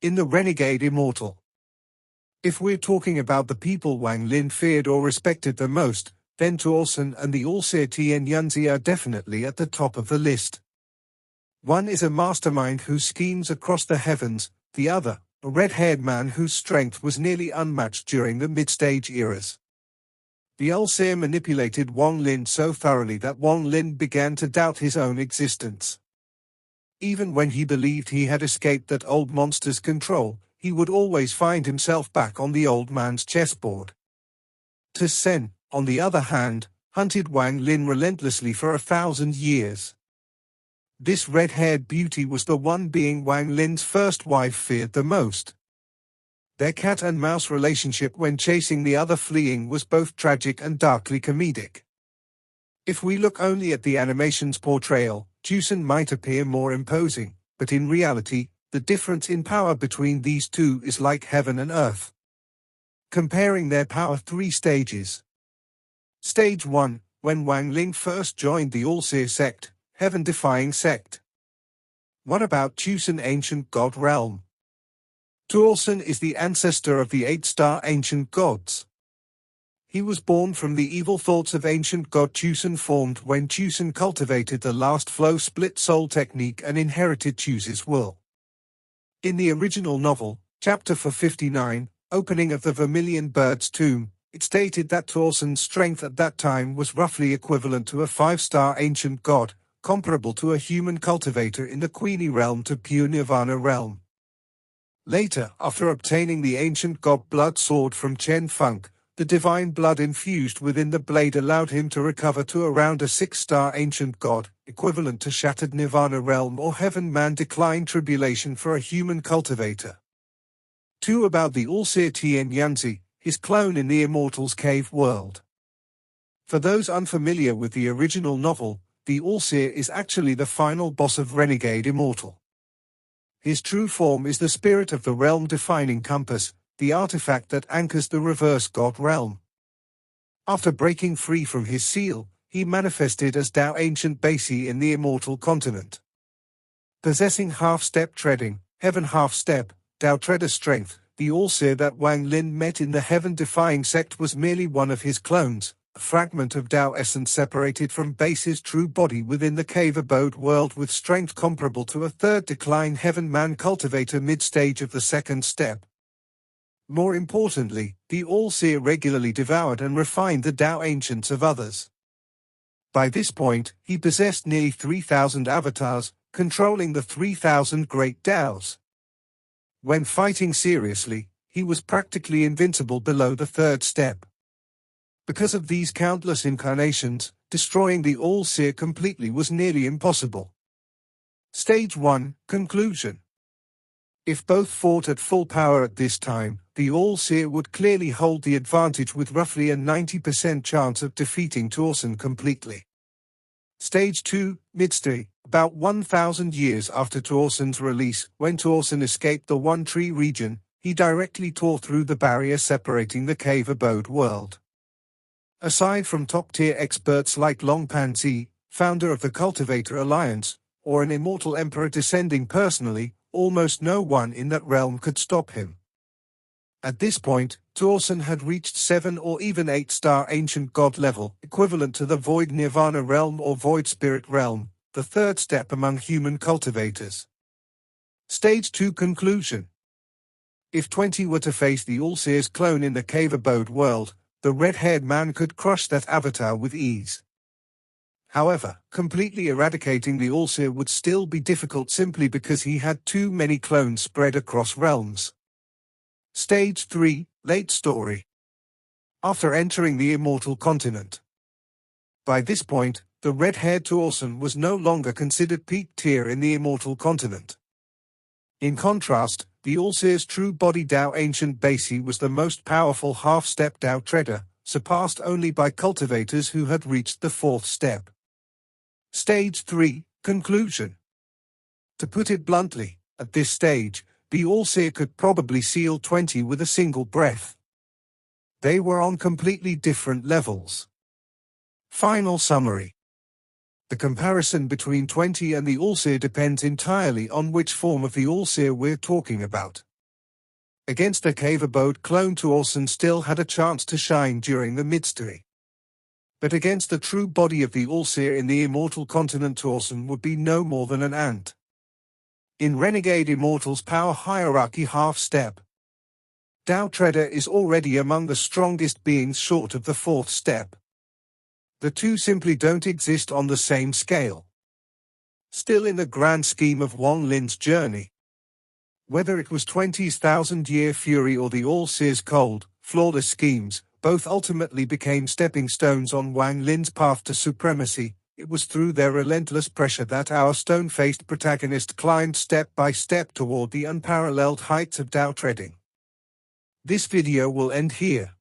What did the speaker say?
in the Renegade Immortal. If we're talking about the people Wang Lin feared or respected the most, then Tuo Sen and the Seer Tian are definitely at the top of the list. One is a mastermind whose schemes across the heavens, the other, a red-haired man whose strength was nearly unmatched during the mid-stage eras. The Seer manipulated Wang Lin so thoroughly that Wang Lin began to doubt his own existence. Even when he believed he had escaped that old monster's control, he would always find himself back on the old man's chessboard. Tuo Sen, on the other hand, hunted Wang Lin relentlessly for 1,000 years. This red-haired beauty was the one being Wang Lin's first wife feared the most. Their cat-and-mouse relationship when chasing the other fleeing was both tragic and darkly comedic. If we look only at the animation's portrayal, Tuo Sen might appear more imposing, but in reality, the difference in power between these two is like heaven and earth. Comparing their power 3 stages. Stage 1, when Wang Lin first joined the Seer sect, heaven-defying sect. What about Tuo Sen ancient god realm? Tuo Sen is the ancestor of the 8-star ancient gods. He was born from the evil thoughts of ancient god Tuo Sen formed when Tuo Sen cultivated the last flow split soul technique and inherited Tuo Sen's will. In the original novel, chapter 459, Opening of the Vermilion Bird's Tomb, it stated that Tuo Sen's strength at that time was roughly equivalent to a 5-star ancient god, comparable to a human cultivator in the Queenie realm to pure Nirvana realm. Later, after obtaining the ancient god blood sword from Chen Feng, the divine blood infused within the blade allowed him to recover to around a 6-star ancient god, equivalent to shattered Nirvana realm or heaven man decline tribulation for a human cultivator. 2. About the Seer Tian, his clone in the Immortal's cave world. For those unfamiliar with the original novel, the Seer is actually the final boss of Renegade Immortal. His true form is the spirit of the realm-defining compass, the artifact that anchors the reverse god realm. After breaking free from his seal, he manifested as Tao Ancient Basi in the Immortal continent. Possessing half-step treading, heaven half-step, Tao treader strength, the Seer that Wang Lin met in the heaven-defying sect was merely one of his clones, a fragment of Tao essence separated from Basi's true body within the cave abode world with strength comparable to a 3rd decline heaven man cultivator mid-stage of the 2nd step. More importantly, the Seer regularly devoured and refined the Tao ancients of others. By this point, he possessed nearly 3,000 avatars, controlling the 3,000 great Taos. When fighting seriously, he was practically invincible below the 3rd step. Because of these countless incarnations, destroying the Seer completely was nearly impossible. Stage 1, Conclusion. If both fought at full power at this time, the Seer would clearly hold the advantage with roughly a 90% chance of defeating Tuo Sen completely. Stage 2, Midstage. About 1,000 years after Tuo Sen's release, when Tuo Sen escaped the One Tree region, he directly tore through the barrier separating the cave abode world. Aside from top-tier experts like Long Panzi, founder of the Cultivator Alliance, or an immortal emperor descending personally, almost no one in that realm could stop him. At this point, Tuo Sen had reached 7 or even 8-star ancient god level, equivalent to the Void Nirvana realm or Void Spirit realm, the 3rd step among human cultivators. Stage 2, Conclusion. If 20 were to face the Seer's clone in the cave abode world, the red-haired man could crush that avatar with ease. However, completely eradicating the Seer would still be difficult simply because he had too many clones spread across realms. Stage 3, Late Story. After entering the Immortal continent. By this point, the red-haired Tuo Sen was no longer considered peak tier in the Immortal continent. In contrast, the Seer's true body Tao Ancient Basi was the most powerful half-step Tao treader, surpassed only by cultivators who had reached the 4th step. Stage 3, Conclusion. To put it bluntly, at this stage, the Seer could probably seal 20 with a single breath. They were on completely different levels. Final summary. The comparison between 20 and the Seer depends entirely on which form of the Seer we're talking about. Against a cave abode clone, Tuo Sen still had a chance to shine during the midstory. But against the true body of the All-Seer in the immortal continent, Tuo Sen would be no more than an ant. In Renegade Immortal's power hierarchy half-step, Tao Treader is already among the strongest beings short of the fourth step. The two simply don't exist on the same scale. Still, in the grand scheme of Wang Lin's journey, whether it was 20,000-year fury or the All-Seer's cold, flawless schemes, both ultimately became stepping stones on Wang Lin's path to supremacy. It was through their relentless pressure that our stone-faced protagonist climbed step by step toward the unparalleled heights of Tao treading. This video will end here.